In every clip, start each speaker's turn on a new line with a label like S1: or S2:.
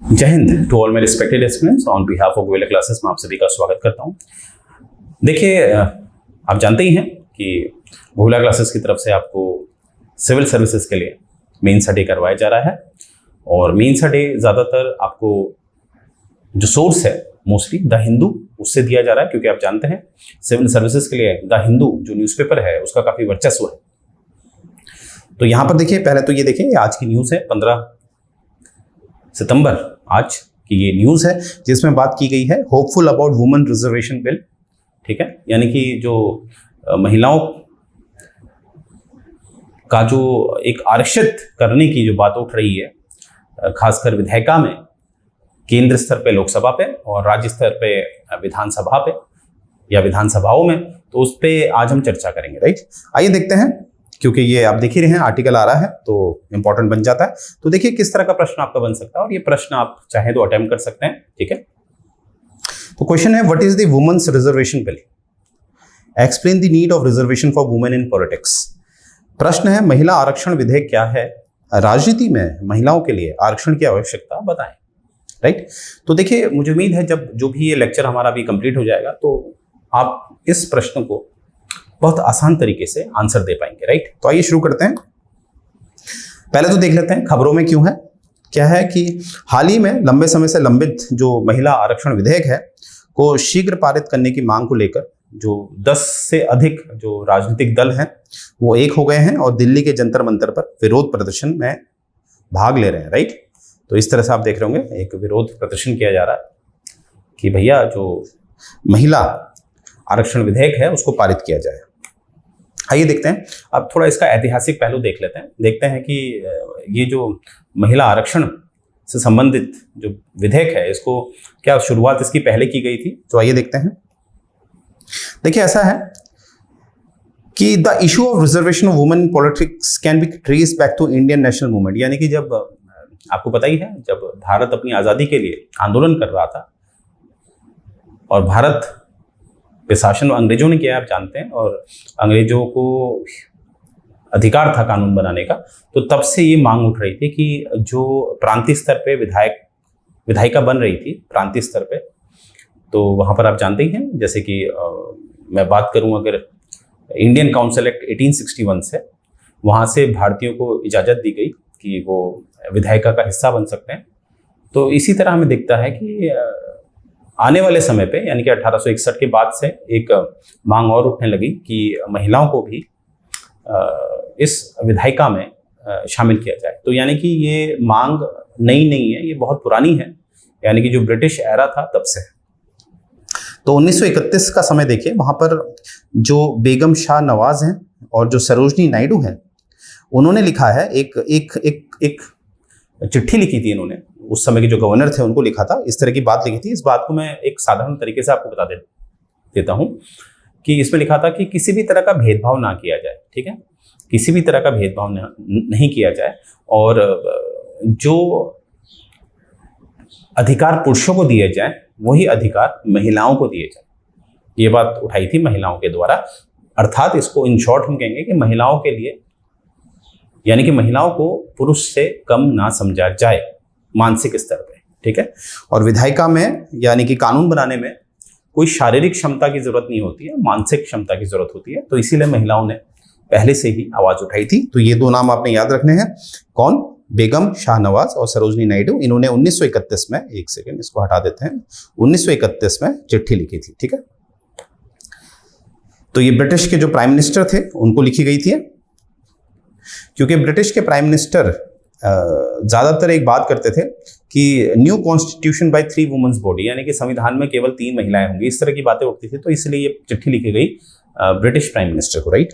S1: जय हिंद to all my respected students. On behalf of गोविल्दा क्लासेस में आप सभी का स्वागत करता हूं। देखिए, आप जानते ही हैं कि गोविल्दा क्लासेस की तरफ से आपको सिविल सर्विसेज के लिए मेन स्टडी करवाया जा रहा है और मेन स्टडी ज़्यादातर आपको जो सोर्स है मोस्टली द हिंदू उससे दिया जा रहा है, क्योंकि आप जानते हैं सिविल सर्विसेज के लिए द हिंदू जो न्यूज़पेपर है उसका काफ़ी वर्चस्व है। तो यहाँ पर देखिए, पहले तो ये देखिए, आज की न्यूज़ है 15 सितंबर आज की ये न्यूज़ है जिसमें बात की गई है hopeful about women reservation bill. ठीक है, यानी कि जो महिलाओं का जो एक आरक्षित करने की जो बात उठ रही है, खासकर विधायिका में, केंद्र स्तर पे लोकसभा पे और राज्य स्तर पे विधानसभा पे या विधानसभाओं में, तो उस पर आज हम चर्चा करेंगे। राइट, आइए देखते हैं, क्योंकि ये आप देख ही रहे हैं आर्टिकल आ रहा है तो इंपॉर्टेंट बन जाता है। तो देखिए किस तरह का प्रश्न आपका बन सकता है और ये प्रश्न आप चाहे तो अटेम्प्ट कर सकते हैं। ठीक है, तो क्वेश्चन है what is the women's reservation bill, explain the need of reservation for women in politics. प्रश्न है महिला आरक्षण विधेयक क्या है, राजनीति में महिलाओं के लिए आरक्षण की आवश्यकता बताएं। राइट, तो देखिए मुझे उम्मीद है जब जो भी ये लेक्चर हमारा अभी कंप्लीट हो जाएगा तो आप इस प्रश्न को बहुत आसान तरीके से आंसर दे पाएंगे। राइट, तो आइए शुरू करते हैं। पहले तो देख लेते हैं खबरों में क्यों है। क्या है कि हाल ही में लंबे समय से लंबित जो महिला आरक्षण विधेयक है को शीघ्र पारित करने की मांग को लेकर जो 10 से अधिक जो राजनीतिक दल हैं वो एक हो गए हैं और दिल्ली के जंतर मंतर पर विरोध प्रदर्शन में भाग ले रहे हैं। राइट, तो इस तरह से आप देख रहे होंगे एक विरोध प्रदर्शन किया जा रहा है कि भैया जो महिला आरक्षण विधेयक है उसको पारित किया जाए। आइए देखते हैं, अब थोड़ा इसका ऐतिहासिक पहलू देख लेते हैं। देखते हैं कि ये जो महिला आरक्षण से संबंधित जो विधेयक है इसको क्या शुरुआत इसकी पहले की गई थी। तो आइए देखते हैं। देखिए ऐसा है कि the issue of reservation of women in politics can be traced back to Indian national movement. यानी कि जब आपको पता ही है जब भारत अपनी आज़ादी के लिए आंदोलन कर रहा था और भारत पे शासन अंग्रेजों ने किया, आप जानते हैं, और अंग्रेजों को अधिकार था कानून बनाने का, तो तब से ये मांग उठ रही थी कि जो प्रांतीय स्तर पे विधायिका बन रही थी प्रांतीय स्तर पे, तो वहाँ पर आप जानते ही हैं जैसे कि मैं बात करूँ अगर इंडियन काउंसिल एक्ट 1861 से, वहाँ से भारतीयों को इजाज़त दी गई कि वो विधायिका का हिस्सा बन सकते हैं। तो इसी तरह हमें दिखता है कि आने वाले समय पे यानी कि 1861 के बाद से एक मांग और उठने लगी कि महिलाओं को भी इस विधायिका में शामिल किया जाए। तो यानी कि ये मांग नई नहीं है, ये बहुत पुरानी है, यानी कि जो ब्रिटिश एरा था तब से। तो 1931 का समय देखिए, वहाँ पर जो बेगम शाह नवाज हैं और जो सरोजनी नायडू हैं, उन्होंने लिखा है एक चिट्ठी लिखी थी इन्होंने, उस समय के जो गवर्नर थे उनको लिखा था, इस तरह की बात लिखी थी। इस बात को मैं एक साधारण तरीके से आपको बता देता हूँ कि इसमें लिखा था कि किसी भी तरह का भेदभाव ना किया जाए। ठीक है, किसी भी तरह का भेदभाव नहीं किया जाए और जो अधिकार पुरुषों को दिए जाए वही अधिकार महिलाओं को दिए जाए। ये बात उठाई थी महिलाओं के द्वारा, अर्थात इसको इन शॉर्ट हम कहेंगे कि महिलाओं के लिए, यानी कि महिलाओं को पुरुष से कम ना समझा जाए मानसिक स्तर पे। ठीक है, और विधायिका में यानी कि कानून बनाने में कोई शारीरिक क्षमता की जरूरत नहीं होती है, मानसिक क्षमता की जरूरत होती है। तो इसीलिए महिलाओं ने पहले से ही आवाज उठाई थी। तो ये दो नाम आपने याद रखने हैं, कौन, बेगम शाहनवाज और सरोजनी नायडू। इन्होंने 1931 में, एक सेकेंड इसको हटा देते हैं, 1931 में चिट्ठी लिखी थी। ठीक है, तो ये ब्रिटिश के जो प्राइम मिनिस्टर थे उनको लिखी गई थी, क्योंकि ब्रिटिश के प्राइम मिनिस्टर ज़्यादातर एक बात करते थे कि new constitution by 3 women's body, यानी कि संविधान में केवल 3 महिलाएं होंगी, इस तरह की बातें उठती थी। तो इसलिए ये चिट्ठी लिखी गई ब्रिटिश प्राइम मिनिस्टर को। राइट,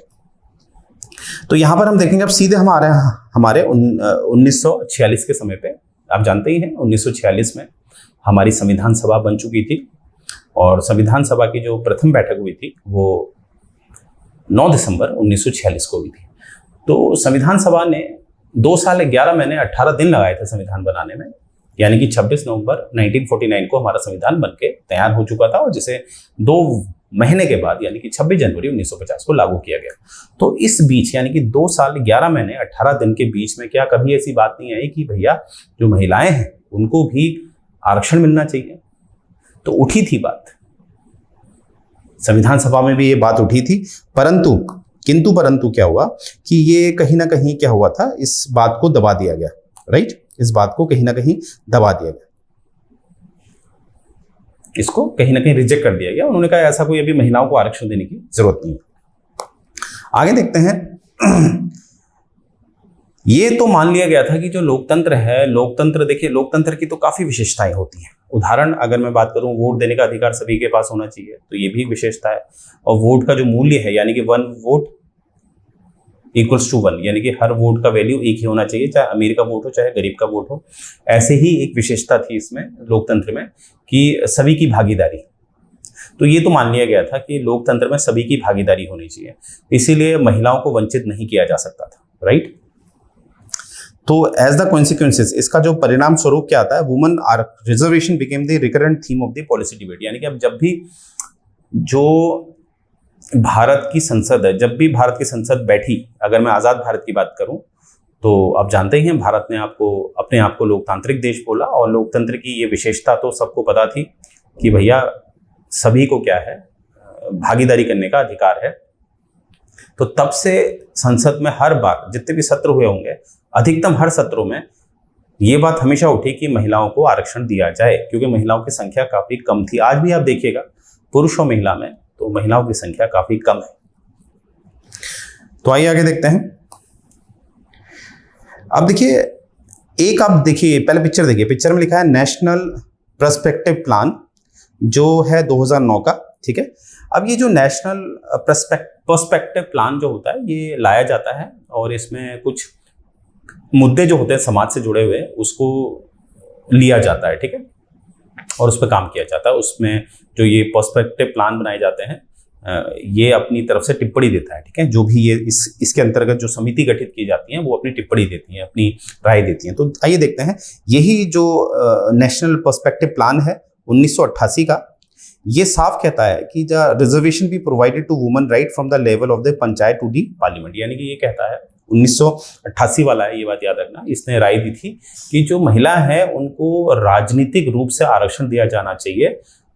S1: तो यहाँ पर हम देखेंगे अब सीधे हमारे 1946 के समय पे, आप जानते ही हैं 1946 में हमारी संविधान सभा बन चुकी थी और संविधान सभा की जो प्रथम बैठक हुई थी वो 9 दिसंबर 1946 को हुई थी। तो संविधान सभा ने 2 साल 11 महीने 18 दिन लगाए थे संविधान बनाने में, यानी कि 26 नवंबर 1949 को हमारा संविधान बनके तैयार हो चुका था और जिसे 2 महीने के बाद यानी कि 26 जनवरी 1950 को लागू किया गया। तो इस बीच यानी कि 2 साल 11 महीने 18 दिन के बीच में क्या कभी ऐसी बात नहीं आई कि भैया जो महिलाएं हैं उनको भी आरक्षण मिलना चाहिए? तो उठी थी बात, संविधान सभा में भी ये बात उठी थी, परंतु क्या हुआ कि ये कहीं ना कहीं क्या हुआ था, इस बात को दबा दिया गया, राइट, इस बात को कहीं ना कहीं दबा दिया गया, इसको कहीं ना कहीं रिजेक्ट कर दिया गया। उन्होंने कहा ऐसा कोई अभी महिलाओं को आरक्षण देने की जरूरत नहीं है। आगे देखते हैं। ये तो मान लिया गया था कि जो लोकतंत्र है, लोकतंत्र देखिए, लोकतंत्र की तो काफी विशेषताएं होती हैं। उदाहरण अगर मैं बात करूं, वोट देने का अधिकार सभी के पास होना चाहिए, तो ये भी एक विशेषता है। और वोट का जो मूल्य है यानी कि 1 वोट इक्वल्स टू 1, यानी कि हर वोट का वैल्यू एक ही होना चाहिए, चाहे अमीर का वोट हो चाहे गरीब का वोट हो। ऐसे ही एक विशेषता थी इसमें लोकतंत्र में कि सभी की भागीदारी। तो ये तो मान लिया गया था कि लोकतंत्र में सभी की भागीदारी होनी चाहिए, इसीलिए महिलाओं को वंचित नहीं किया जा सकता था, राइट। तो एज द कॉन्सिक्वेंसेस, इसका जो परिणाम स्वरूप क्या आता है, women reservation became the recurrent theme of the policy debate. यानी कि अब जब भी जो भारत की संसद है, जब भी भारत की संसद बैठी, अगर मैं आज़ाद भारत की बात करूं तो आप जानते ही हैं भारत ने अपने आप को लोकतांत्रिक देश बोला, और लोकतंत्र की ये विशेषता तो सबको पता थी कि भैया सभी को क्या है, भागीदारी करने का अधिकार है। तो तब से संसद में हर बार जितने भी सत्र हुए होंगे, अधिकतम हर सत्रों में ये बात हमेशा उठी कि महिलाओं को आरक्षण दिया जाए, क्योंकि महिलाओं की संख्या काफी कम थी। आज भी आप देखिएगा पुरुष और महिला में तो महिलाओं की संख्या काफी कम है। तो आइए आगे देखते हैं। अब देखिए, एक आप देखिए, पहले पिक्चर देखिए, पिक्चर में लिखा है नेशनल पर्सपेक्टिव प्लान, जो है 2009 का, ठीक है। अब ये जो नेशनल पर्सपेक्टिव प्लान जो होता है, ये लाया जाता है और इसमें कुछ मुद्दे जो होते हैं समाज से जुड़े हुए, उसको लिया जाता है, ठीक है, और उस पर काम किया जाता है। उसमें जो ये पर्सपेक्टिव प्लान बनाए जाते हैं, ये अपनी तरफ से टिप्पणी देता है, ठीक है। जो भी ये इसके अंतर्गत जो समिति गठित की जाती हैं, वो अपनी टिप्पणी देती हैं, अपनी राय देती हैं। तो आइए देखते हैं, यही जो नेशनल पर्सपेक्टिव प्लान है 1988 का, ये साफ कहता है कि the reservation be provided to women right from the level of the panchayat to the parliament. यानी कि ये कहता है, 1988 वाला है, ये बात याद रखना। इसने राय दी थी कि जो महिला है उनको राजनीतिक रूप से आरक्षण दिया जाना चाहिए,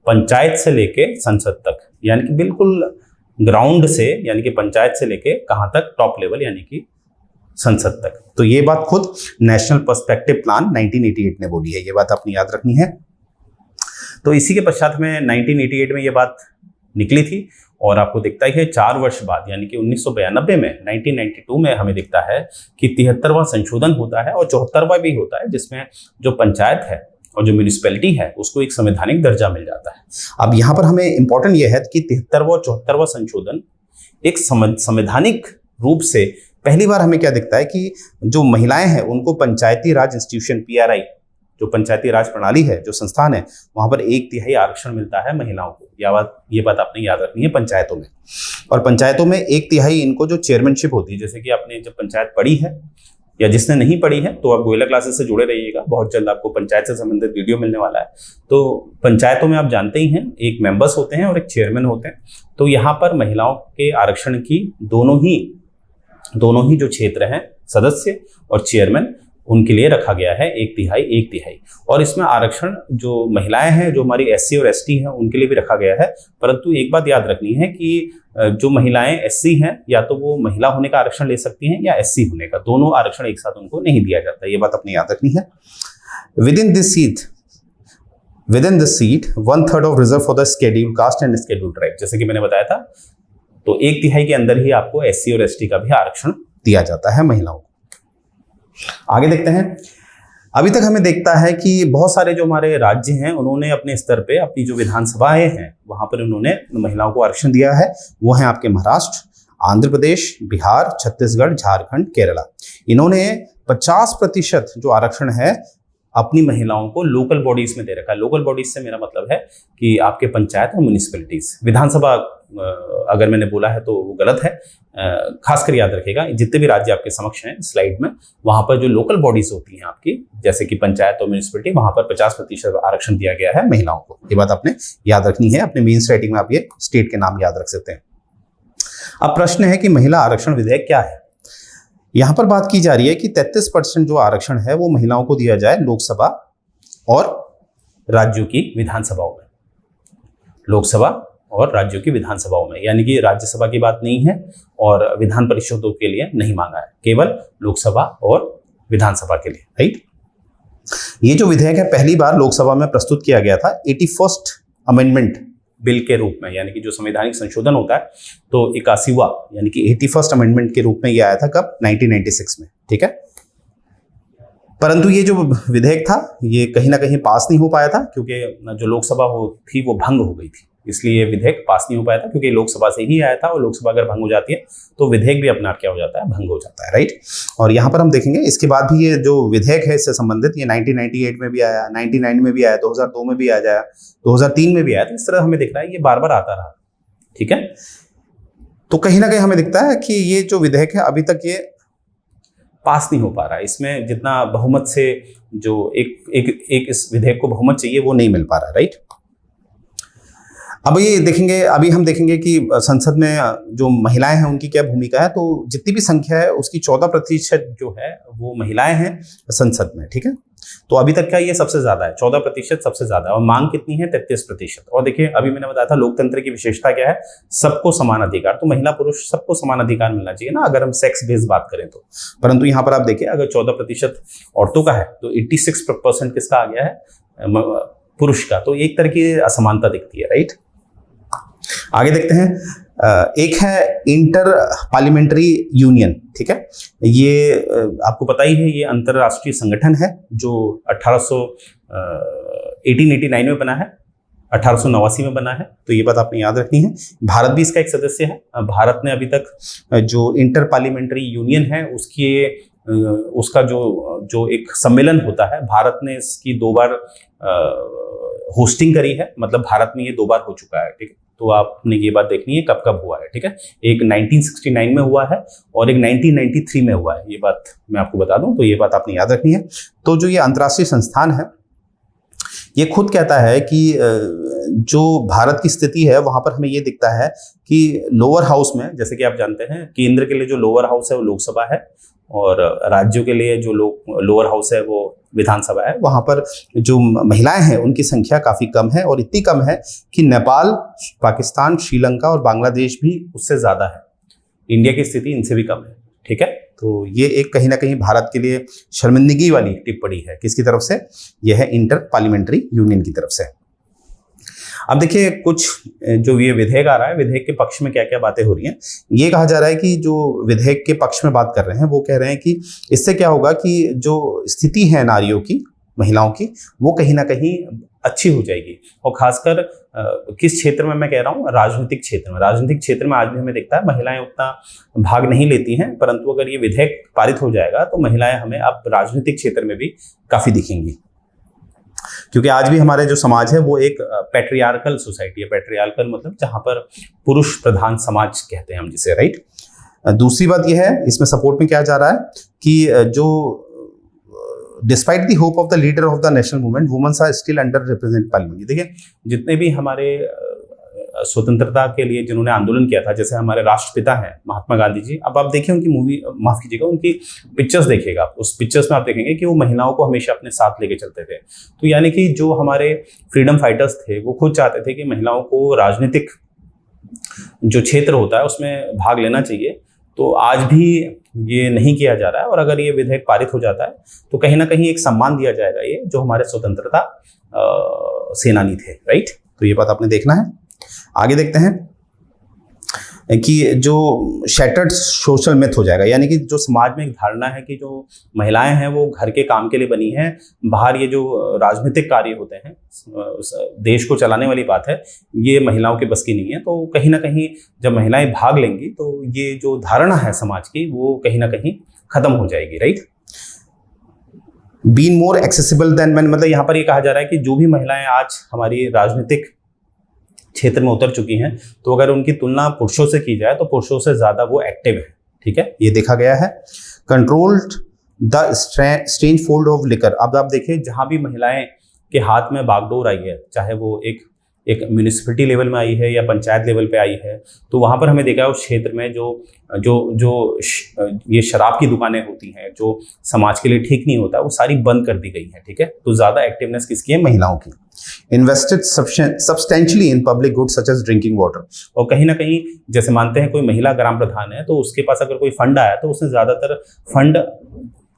S1: पंचायत से लेके संसद तक, यानी कि बिल्कुल ग्राउंड से, यानी कि पंचायत से लेके कहां तक, टॉप लेवल, यानी कि संसद तक। तो ये बात खुद नेशनल पर्सपेक्टिव प्लान 1988 ने बोली है, ये बात आपने याद रखनी है। तो इसी के पश्चात में 1988 में ये बात निकली थी, और आपको दिखता ही है 4 वर्ष बाद यानी कि 1992 में, 1992 में हमें दिखता है कि 73वां संशोधन होता है और 74वां भी होता है, जिसमें जो पंचायत है और जो म्यूनिसिपैलिटी है उसको एक संवैधानिक दर्जा मिल जाता है। अब यहाँ पर हमें इंपॉर्टेंट यह है कि 73वां और 74वां संशोधन एक संवैधानिक रूप से पहली बार हमें क्या दिखता है कि जो महिलाएं हैं उनको पंचायती राज इंस्टीट्यूशन, PRI, जो पंचायती राज प्रणाली है, जो संस्थान है, वहां पर 1/3 आरक्षण मिलता है महिलाओं को। ये बात आपने याद रखनी है पंचायतों में। और पंचायतों में 1/3 इनको जो चेयरमैनशिप होती है, जैसे कि आपने जब पंचायत पढ़ी है या जिसने नहीं पढ़ी है तो आप गोयला क्लासेस से जुड़े रहिएगा, बहुत जल्द आपको पंचायत से संबंधित वीडियो मिलने वाला है। तो पंचायतों में आप जानते ही हैं, एक मेंबर्स होते हैं और एक चेयरमैन होते हैं। तो यहाँ पर महिलाओं के आरक्षण की दोनों ही जो क्षेत्र हैं, सदस्य और चेयरमैन, उनके लिए रखा गया है 1/3। और इसमें आरक्षण जो महिलाएं हैं, जो हमारी SC और ST हैं, उनके लिए भी रखा गया है। परंतु एक बात याद रखनी है कि जो महिलाएं SC हैं, या तो वो महिला होने का आरक्षण ले सकती हैं या SC होने का, दोनों आरक्षण एक साथ उनको नहीं दिया जाता। ये बात अपनी याद रखनी है। Within this seat 1/3 of reserve for the scheduled caste and scheduled tribe, जैसे कि मैंने बताया था। तो 1/3 के अंदर ही आपको SC और ST का भी आरक्षण दिया जाता है महिलाओं को। आगे देखते हैं। अभी तक हमें देखता है कि बहुत सारे जो हमारे राज्य हैं, उन्होंने अपने स्तर पे, अपनी जो विधानसभाएं हैं, वहां पर उन्होंने महिलाओं को आरक्षण दिया है। वो हैं आपके महाराष्ट्र, आंध्र प्रदेश, बिहार, छत्तीसगढ़, झारखंड, केरला। इन्होंने 50% जो आरक्षण है अपनी महिलाओं को लोकल बॉडीज में दे रखा है। लोकल बॉडीज से मेरा मतलब है कि आपके पंचायत और म्यूनिसिपैलिटीज। विधानसभा अगर मैंने बोला है तो वो गलत है। खासकर याद रखिएगा, जितने भी राज्य आपके समक्ष हैं स्लाइड में, वहां पर जो लोकल बॉडीज होती हैं आपकी, जैसे कि पंचायत और म्यूनिसिपैलिटी, वहां पर 50% आरक्षण दिया गया है महिलाओं को। ये बात आपने याद रखनी है। अपने मेंस राइटिंग में आप ये स्टेट के नाम याद रख सकते हैं। अब प्रश्न है कि महिला आरक्षण विधेयक क्या है। यहां पर बात की जा रही है कि 33% जो आरक्षण है वो महिलाओं को दिया जाए लोकसभा और राज्यों की विधानसभाओं में। लोकसभा और राज्यों की विधानसभाओं में, यानी कि राज्यसभा की बात नहीं है और विधान परिषदों के लिए नहीं मांगा है, केवल लोकसभा और विधानसभा के लिए, राइट। ये जो विधेयक है पहली बार लोकसभा में प्रस्तुत किया गया था 81st अमेंडमेंट बिल के रूप में, यानी कि जो संवैधानिक संशोधन होता है तो 81वां यानी कि 81st अमेंडमेंट के रूप में ये आया था कब, 1996 में, ठीक है। परंतु ये जो विधेयक था ये कहीं ना कहीं पास नहीं हो पाया था, क्योंकि जो लोकसभा थी वो भंग हो गई थी, इसलिए ये विधेयक पास नहीं हो पाया था, क्योंकि लोकसभा से ही आया था और लोकसभा अगर भंग हो जाती है तो विधेयक भी अपना क्या हो जाता है, भंग हो जाता है, राइट। और यहाँ पर हम देखेंगे इसके बाद भी ये जो विधेयक है इससे संबंधित, ये 1998 में भी आया, 99 में भी आया, 2002 में भी आ जाया, 2003 में भी आया। तो इस तरह हमें दिख रहा है ये बार बार आता रहा, ठीक है। तो कहीं ना कहीं हमें दिखता है कि ये जो विधेयक है अभी तक ये पास नहीं हो पा रहा है। इसमें जितना बहुमत से जो एक इस विधेयक को बहुमत चाहिए वो नहीं मिल पा रहा, राइट। अब ये देखेंगे, अभी हम देखेंगे कि संसद में जो महिलाएं हैं उनकी क्या भूमिका है। तो जितनी भी संख्या है उसकी 14% जो है वो महिलाएं हैं संसद में, ठीक है। तो अभी तक का ये सबसे ज्यादा है, 14% सबसे ज्यादा है। और मांग कितनी है, 33%। और देखिए अभी मैंने बताया था लोकतंत्र की विशेषता क्या है, सबको समान अधिकार। तो महिला पुरुष सबको समान अधिकार मिलना चाहिए ना, अगर हम सेक्स बेस्ड बात करें तो। परंतु यहाँ पर आप देखिए अगर 14% औरतों का है तो 86% किसका आ गया है, पुरुष का। तो एक तरह की असमानता दिखती है, राइट। आगे देखते हैं, एक है इंटर पार्लियामेंट्री यूनियन, ठीक है। ये आपको पता ही है, ये अंतरराष्ट्रीय संगठन है जो 1889 में बना है, 1889 में बना है। तो ये बात आपने याद रखनी है। भारत भी इसका एक सदस्य है। भारत ने अभी तक जो इंटर पार्लियामेंट्री यूनियन है उसका जो एक सम्मेलन होता है, भारत ने इसकी 2 बार होस्टिंग करी है, मतलब भारत में ये 2 बार हो चुका है, ठीक है। तो आपने ये बात देखनी है कब कब हुआ है, ठीक है। एक 1969 में हुआ है और एक 1993 में हुआ है, ये बात मैं आपको बता दूं, तो ये बात आपने याद रखनी है। तो जो ये अंतर्राष्ट्रीय संस्थान है ये खुद कहता है कि जो भारत की स्थिति है वहां पर हमें ये दिखता है कि लोअर हाउस में, जैसे कि आप जानते हैं केंद्र के लिए जो लोअर हाउस है वो लोकसभा है और राज्यों के लिए जो लोअर हाउस है वो विधानसभा है। वहां पर जो महिलाएं हैं उनकी संख्या काफी कम है, और इतनी कम है कि नेपाल, पाकिस्तान, श्रीलंका और बांग्लादेश भी उससे ज्यादा है। इंडिया की स्थिति इनसे भी कम है, ठीक है। तो ये एक कहीं ना कहीं भारत के लिए शर्मिंदगी वाली टिप्पणी है। किसकी तरफ से? यह है इंटर पार्लियामेंट्री यूनियन की तरफ से। अब देखिए कुछ जो ये विधेयक आ रहा है, विधेयक के पक्ष में क्या क्या बातें हो रही हैं। ये कहा जा रहा है कि जो विधेयक के पक्ष में बात कर रहे हैं वो कह रहे हैं कि इससे क्या होगा कि जो स्थिति है नारियों की, महिलाओं की, वो कहीं ना कहीं अच्छी हो जाएगी। और खासकर किस क्षेत्र में मैं कह रहा हूँ, राजनीतिक क्षेत्र में। राजनीतिक क्षेत्र में आज भी हमें दिखता है महिलाएं उतना भाग नहीं लेती हैं, परंतु अगर ये विधेयक पारित हो जाएगा तो महिलाएं हमें अब राजनीतिक क्षेत्र में भी काफी दिखेंगी, क्योंकि आज भी हमारे जो समाज है वो एक पैट्रियार्कल सोसाइटी है। पैट्रियार्कल मतलब जहां पर पुरुष प्रधान समाज कहते हैं हम जिसे, राइट। दूसरी बात यह है, इसमें सपोर्ट में क्या जा रहा है कि जो despite the hope of the leader of the national movement, women's are still under represented parliament. देखिए जितने भी हमारे स्वतंत्रता के लिए जिन्होंने आंदोलन किया था, जैसे हमारे राष्ट्रपिता हैं महात्मा गांधी जी, अब आप देखिए उनकी मूवी, माफ कीजिएगा, उनकी पिक्चर्स देखिएगा आप। उस पिक्चर्स में आप देखेंगे कि वो महिलाओं को हमेशा अपने साथ लेके चलते थे। तो यानी कि जो हमारे फ्रीडम फाइटर्स थे वो खुद चाहते थे कि महिलाओं को राजनीतिक जो क्षेत्र होता है उसमें भाग लेना चाहिए। तो आज भी ये नहीं किया जा रहा है, और अगर ये विधेयक पारित हो जाता है तो कहीं ना कहीं एक सम्मान दिया जाएगा ये जो हमारे स्वतंत्रता सेनानी थे, राइट। तो ये बात आपने देखना है। आगे देखते हैं कि जो शैटर्ड सोशल मिथ हो जाएगा, यानी कि जो समाज में एक धारणा है कि जो महिलाएं हैं वो घर के काम के लिए बनी हैं, बाहर ये जो राजनीतिक कार्य होते हैं, देश को चलाने वाली बात है, ये महिलाओं के बस की नहीं है। तो कहीं ना कहीं जब महिलाएं भाग लेंगी तो ये जो धारणा है समाज की वो कहीं ना कहीं खत्म हो जाएगी, right. Been more accessible than man, मतलब यहाँ पर ये कहा जा रहा है कि जो भी महिलाएं आज हमारी राजनीतिक क्षेत्र में उतर चुकी हैं, तो अगर उनकी तुलना पुरुषों से की जाए तो पुरुषों से ज्यादा वो एक्टिव है। ठीक है, ये देखा गया है। Controlled the strange fold of liquor, अब आप देखिए जहां भी महिलाएं के हाथ में बागडोर आई है, चाहे वो एक म्यूनिसिपैलिटी लेवल में आई है या पंचायत लेवल पे आई है, तो वहां पर हमें देखा है उस क्षेत्र में ये शराब की दुकानें होती हैं, जो समाज के लिए ठीक नहीं होता, वो सारी बंद कर दी गई है। ठीक है, तो ज्यादा एक्टिवनेस किसकी है? महिलाओं की। Invested substantially in public goods such as drinking water, और कहीं ना कहीं जैसे मानते हैं कोई महिला ग्राम प्रधान है तो उसके पास अगर कोई फंड आया तो उसने ज्यादातर फंड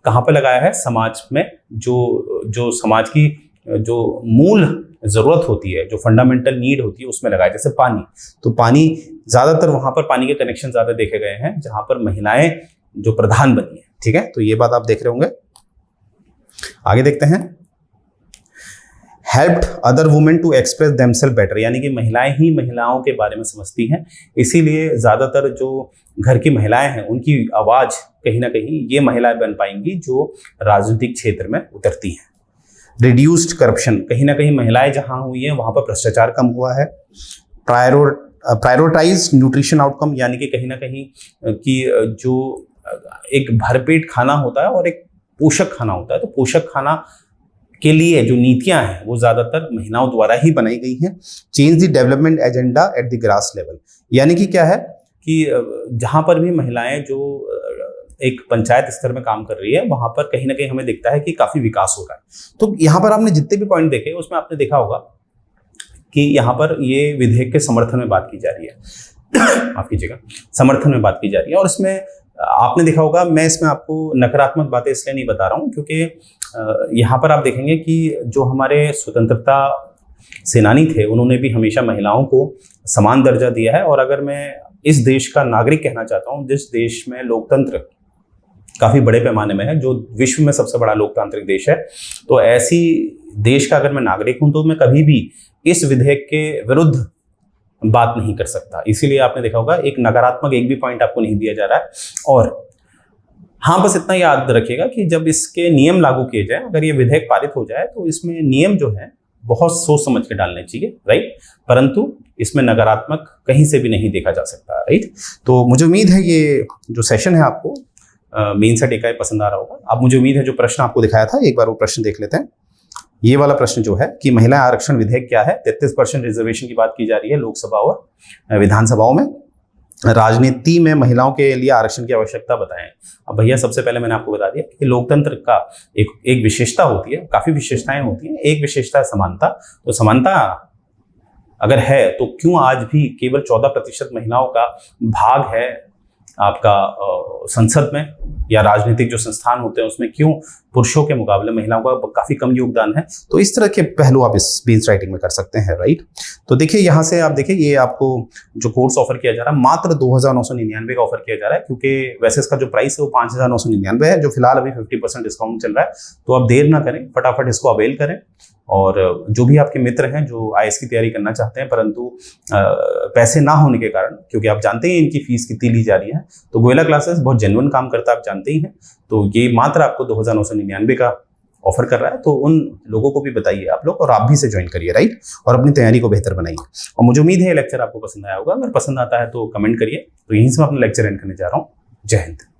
S1: कहाँ पे लगाया है? समाज में, जो समाज की जो मूल जरूरत होती है, जो फंडामेंटल नीड होती है, उसमें लगाया। जैसे पानी, तो पानी ज्यादातर वहां पर पानी के कनेक्शन ज्यादा देखे गए हैं जहां पर महिलाएं जो प्रधान बनी है। ठीक है, तो ये बात आप देख रहे होंगे। आगे देखते हैं। Helped other women to express themselves better, यानी कि महिलाएं ही महिलाओं के बारे में समझती हैं, इसीलिए ज्यादातर जो घर की महिलाएं हैं उनकी आवाज कहीं ना कहीं ये महिलाएं बन पाएंगी जो राजनीतिक क्षेत्र में उतरती हैं। रिड्यूस्ड करप्शन, कहीं ना कहीं महिलाएं जहां हुई हैं वहां पर भ्रष्टाचार कम हुआ है। प्रायोरिटाइज न्यूट्रिशन आउटकम, यानी कि कहीं ना कहीं कि जो एक भरपेट खाना होता है और एक पोषक खाना होता है, तो पोषक खाना के लिए जो नीतियां हैं वो ज्यादातर महिलाओं द्वारा ही बनाई गई हैं। Change the development agenda at the grass level, यानी कि क्या है कि जहां पर भी महिलाएं जो एक पंचायत स्तर में काम कर रही है वहां पर कहीं ना कहीं हमें दिखता है कि काफी विकास हो रहा है। तो यहाँ पर आपने जितने भी पॉइंट देखे उसमें आपने देखा होगा कि यहाँ पर ये विधेयक के समर्थन में बात की जा रही है माफ कीजिएगा, समर्थन में बात की जा रही है। और इसमें आपने देखा होगा, मैं इसमें आपको नकारात्मक बातें इसलिए नहीं बता रहा हूँ क्योंकि यहाँ पर आप देखेंगे कि जो हमारे स्वतंत्रता सेनानी थे उन्होंने भी हमेशा महिलाओं को समान दर्जा दिया है। और अगर मैं इस देश का नागरिक कहना चाहता हूँ, जिस देश में लोकतंत्र काफी बड़े पैमाने में है, जो विश्व में सबसे बड़ा लोकतांत्रिक देश है, तो ऐसी देश का अगर मैं नागरिक हूं तो मैं कभी भी इस विधेयक के विरुद्ध बात नहीं कर सकता। इसीलिए आपने देखा होगा एक नकारात्मक एक भी पॉइंट आपको नहीं दिया जा रहा है। और हाँ, बस इतना याद रखिएगा कि जब इसके नियम लागू किए जाए, अगर ये विधेयक पारित हो जाए तो इसमें नियम जो है बहुत सोच समझ के डालने चाहिए, राइट, परंतु इसमें नकारात्मक कहीं से भी नहीं देखा जा सकता, राइट। तो मुझे उम्मीद है ये जो सेशन है आपको मेन सेट इकाई पसंद आ रहा होगा। अब मुझे उम्मीद है जो प्रश्न आपको दिखाया था एक बार वो प्रश्न देख लेते हैं। ये वाला प्रश्न जो है कि महिला आरक्षण विधेयक क्या है, 33% रिजर्वेशन की बात की जा रही है लोकसभा और विधानसभाओं में। राजनीति में महिलाओं के लिए आरक्षण की आवश्यकता बताएं। अब भैया सबसे पहले मैंने आपको बता दिया कि लोकतंत्र का एक विशेषता होती है, काफी विशेषताएं होती हैं। एक विशेषता है समानता। तो समानता अगर है तो क्यों आज भी केवल 14% महिलाओं का भाग है आपका संसद में या राजनीतिक जो संस्थान होते हैं उसमें क्यों पुरुषों के मुकाबले महिलाओं का काफी कम योगदान है। तो इस तरह के पहलू आप इस बीन्स राइटिंग में कर सकते हैं, राइट। तो देखिए यहाँ से आप देखिए ये आपको जो कोर्स ऑफर किया जा रहा है मात्र 2,999 का ऑफर किया जा रहा है, क्योंकि वैसे इसका जो प्राइस है वो 5,999 है, जो फिलहाल अभी 50% डिस्काउंट चल रहा है। तो आप देर ना करें, फटाफट इसको अवेल करें। और जो भी आपके मित्र हैं जो आईएएस की तैयारी करना चाहते हैं परंतु पैसे ना होने के कारण, क्योंकि आप जानते हैं इनकी फीस कितनी ली जा रही है, तो गोयला क्लासेस बहुत जेन्युइन काम करता है, आप जानते ही हैं। तो ये मात्र आपको 2,999 का ऑफर कर रहा है। तो उन लोगों को भी बताइए आप लोग और आप भी से ज्वाइन करिए, राइट, और अपनी तैयारी को बेहतर बनाइए। और मुझे उम्मीद है ये लेक्चर आपको पसंद आया होगा। अगर पसंद आता है तो कमेंट करिए। तो यहीं से मैं अपना लेक्चर एंड करने जा रहा हूँ। जय हिंद।